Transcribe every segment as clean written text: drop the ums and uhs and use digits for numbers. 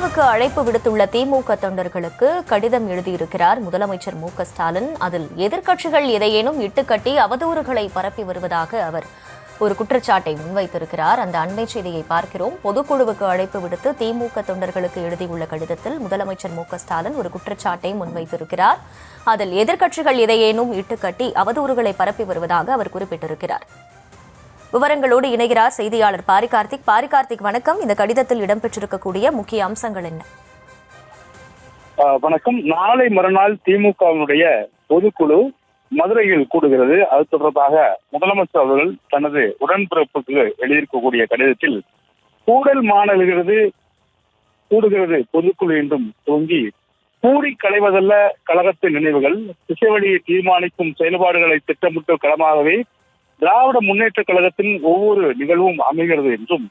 பொதுக்குழுவுக்கு அழைப்பு விடுத்துள்ள திமுக தொண்டர்களுக்கு கடிதம் எழுதியிருக்கிறார் முதலமைச்சர் ஸ்டாலின். அதில் எதிர்க்கட்சிகள் எதையேனும் இட்டுக்கட்டி அவதூறுகளை பரப்பி வருவதாக அவர் ஒரு குற்றச்சாட்டை முன்வைத்திருக்கிறார். அந்த அண்மை செய்தியை பார்க்கிறோம். பொதுக்குழுவுக்கு அழைப்பு விடுத்து திமுக தொண்டர்களுக்கு எழுதியுள்ள கடிதத்தில் முதலமைச்சர் ஸ்டாலின் ஒரு குற்றச்சாட்டை முன்வைத்திருக்கிறார். அதில் எதிர்க்கட்சிகள் எதையேனும் இட்டுக்கட்டி அவதூறுகளை பரப்பி வருவதாக அவர் குறிப்பிட்டிருக்கிறார். விவரங்களோடு இணைகிறார் செய்தியாளர் பாரிகார்த்திக். பாரிகார்த்திக், வணக்கம். இந்த கடிதத்தில் இடம்பெற்றிருக்கக்கூடிய முக்கிய அம்சங்கள் என்ன? வணக்கம். நாளை மறுநாள் திமுகவினுடைய பொதுக்குழு மதுரையில் கூடுகிறது. அது தொடர்பாக முதலமைச்சர் அவர்கள் தனது உடன்பிறப்புக்கு எழுதியிருக்கக்கூடிய கடிதத்தில் கூடல் மாணவர்களது கூடுகிறது பொதுக்குழு என்றும் துவங்கி கூடி களைவதல்ல கழகத்தின் நினைவுகள், திசைவழியை தீர்மானிக்கும் செயல்பாடுகளை திட்டமிட்ட களமாகவே திராவிட முன்னேற்ற கழகத்தின் ஒவ்வொரு நிகழ்வும் அமைகிறது என்றும்,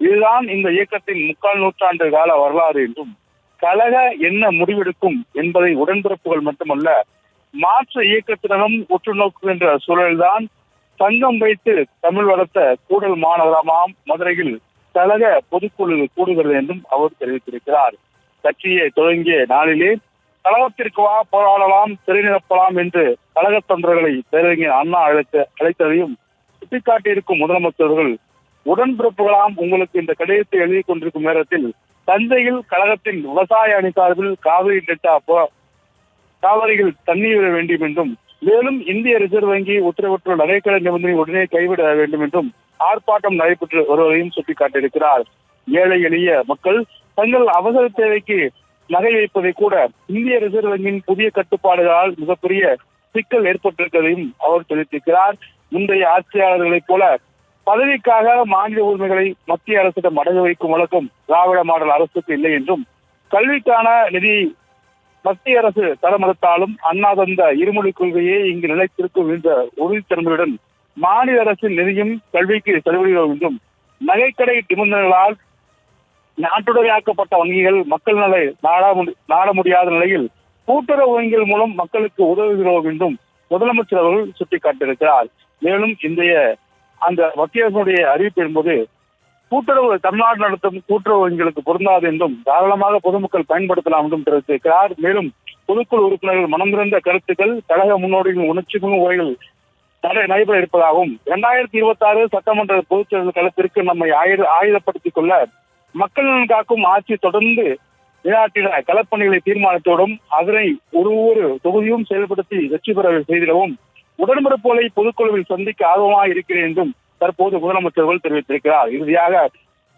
இதுதான் இந்த இயக்கத்தின் 3/4 நூற்றாண்டு கால வரலாறு என்றும், கழக என்ன முடிவெடுக்கும் என்பதை உடன்பிறப்புகள் மட்டுமல்ல மாற்று இயக்கத்தினரும் உற்று நோக்குகின்ற சூழல்தான் சங்கம் வைத்து தமிழ் வளர்த்த கூடல் மாநகரமாம் மதுரையில் கழக பொதுக்குழு கூடுகிறது என்றும் அவர் தெரிவித்திருக்கிறார். கட்சியை தொடங்கிய நாளிலே கழகத்திற்கு வா, போராடலாம், திரைநிரப்பலாம் என்று கழக தொண்டர்களை பேரறிஞர் அண்ணா அழைத்ததையும் சுட்டிக்காட்டியிருக்கும் முதலமைச்சர்கள் உடன்பிறப்புகளாம் உங்களுக்கு இந்த கடிதத்தை எழுதி கொண்டிருக்கும் நேரத்தில் தஞ்சையில் கழகத்தின் விவசாய அணி சார்பில் காவிரி டெல்டா காவிரியில் தண்ணீர் விட வேண்டும் என்றும், மேலும் இந்திய ரிசர்வ் வங்கி உத்தரவிட்டுள்ள நகைக்கடை நிபந்தனை உடனே கைவிட வேண்டும் என்றும் ஆர்ப்பாட்டம் நடைபெற்று வருவதையும் சுட்டிக்காட்டியிருக்கிறார். ஏழை எளிய மக்கள் தங்கள் அவசர தேவைக்கு நகை வைப்பதை கூட இந்திய ரிசர்வ் வங்கியின் புதிய கட்டுப்பாடுகளால் மிகப்பெரிய சிக்கல் ஏற்பட்டிருப்பதையும் அவர் தெரிவித்திருக்கிறார். முந்தைய ஆட்சியாளர்களைப் போல பதவிக்காக மாநில உரிமைகளை மத்திய அரசிடம் அடகு வைக்கும் வழக்கம் திராவிட மாடல் அரசுக்கு இல்லை என்றும், கல்விக்கான நிதி மத்திய அரசு தர மறுத்தாலும் அண்ணா தந்த இருமொழி கொள்கையே இங்கு நிலைத்திருக்கும் என்ற உறுதித்தன்மையுடன் மாநில அரசின் நிதியும் கல்விக்கு செலவிடுகிறோம் என்றும், நகைக்கடை நிபந்தனைகளால் நாட்டுடையாக்கப்பட்ட வங்கிகள் மக்கள் நலை நாட முடியாத நிலையில் கூட்டுறவு வங்கிகள் மூலம் மக்களுக்கு உதவுகிறோம் என்றும் முதலமைச்சர் அவர்கள் சுட்டிக்காட்டியிருக்கிறார். மேலும் இன்றைய அந்த மத்திய அரசுடைய அறிவிப்பு என்பது கூட்டுறவு தமிழ்நாடு நடத்தும் கூட்டுறவு வங்கிகளுக்கு பொருந்தாது என்றும், தாராளமாக பொதுமக்கள் பயன்படுத்தலாம் என்றும் தெரிவித்திருக்கிறார். மேலும் பொதுக்குழு உறுப்பினர்கள் மனம் நிறைந்த கருத்துக்கள், கழக முன்னோடிகளின் உணர்ச்சிமிகு உரைகள் நடைபெற இருப்பதாகவும், 2026 சட்டமன்ற பொதுத் தேர்தல் களத்திற்கு நம்மை ஆயுதப்படுத்திக் கொள்ள மக்கள் நலன் காக்கும் ஆட்சி தொடர்ந்து நிலைநாட்டின களப்பணிகளை தீர்மானத்தோடும் அதனை ஒரு தொகுதியும் செயல்படுத்தி வெற்றி பெற செய்திடவும் உடன்பிறப்புகளை பொதுக்குழுவில் சந்திக்க ஆர்வமாக இருக்கிறேன் என்றும் தற்போது முதலமைச்சர்கள் தெரிவித்திருக்கிறார். இறுதியாக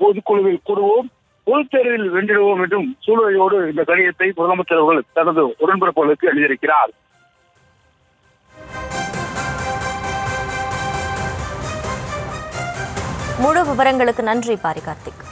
பொதுக்குழுவில் கூடுவோம், பொதுத் தேர்தலில் வென்றிடுவோம் என்றும் சூழ்நிலையோடு இந்த கடிதத்தை முதலமைச்சர்கள் தனது உடன்பிறப்புகளுக்கு எழுதியிருக்கிறார். முழு விவரங்களுக்கு நன்றி பாரிகார்த்திக்.